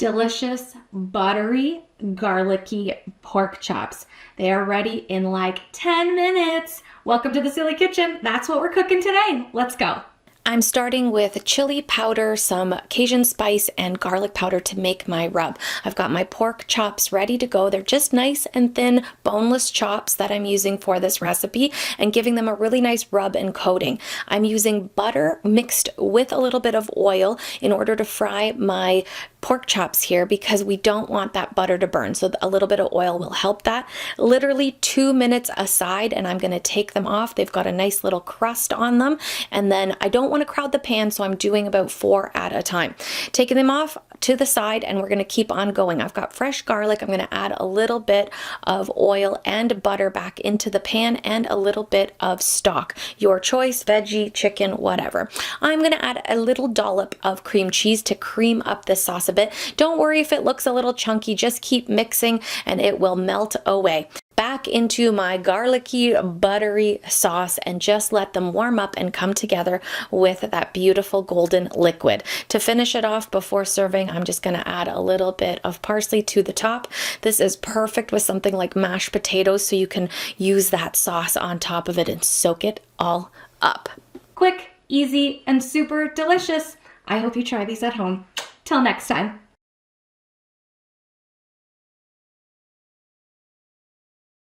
delicious, buttery, garlicky pork chops. They are ready in like 10 minutes. Welcome to the Silly Kitchen. That's what we're cooking today. Let's go. I'm starting with chili powder, some Cajun spice, and garlic powder to make my rub. I've got my pork chops ready to go. They're just nice and thin, boneless chops that I'm using for this recipe and giving them a really nice rub and coating. I'm using butter mixed with a little bit of oil in order to fry my pork chops here because we don't want that butter to burn. So a little bit of oil will help that. Literally 2 minutes aside, and I'm going to take them off. They've got a nice little crust on them. And then I don't want to crowd the pan, so I'm doing about 4 at a time. Taking them off to the side, and we're going to keep on going. I've got fresh garlic. I'm going to add a little bit of oil and butter back into the pan and a little bit of stock. Your choice, veggie, chicken, whatever. I'm going to add a little dollop of cream cheese to cream up this sauce a bit. Don't worry if it looks a little chunky, just keep mixing and it will melt away. Back into my garlicky, buttery sauce and just let them warm up and come together with that beautiful golden liquid. To finish it off before serving, I'm just going to add a little bit of parsley to the top. This is perfect with something like mashed potatoes, so you can use that sauce on top of it and soak it all up. Quick, easy, and super delicious. I hope you try these at home. Till next time.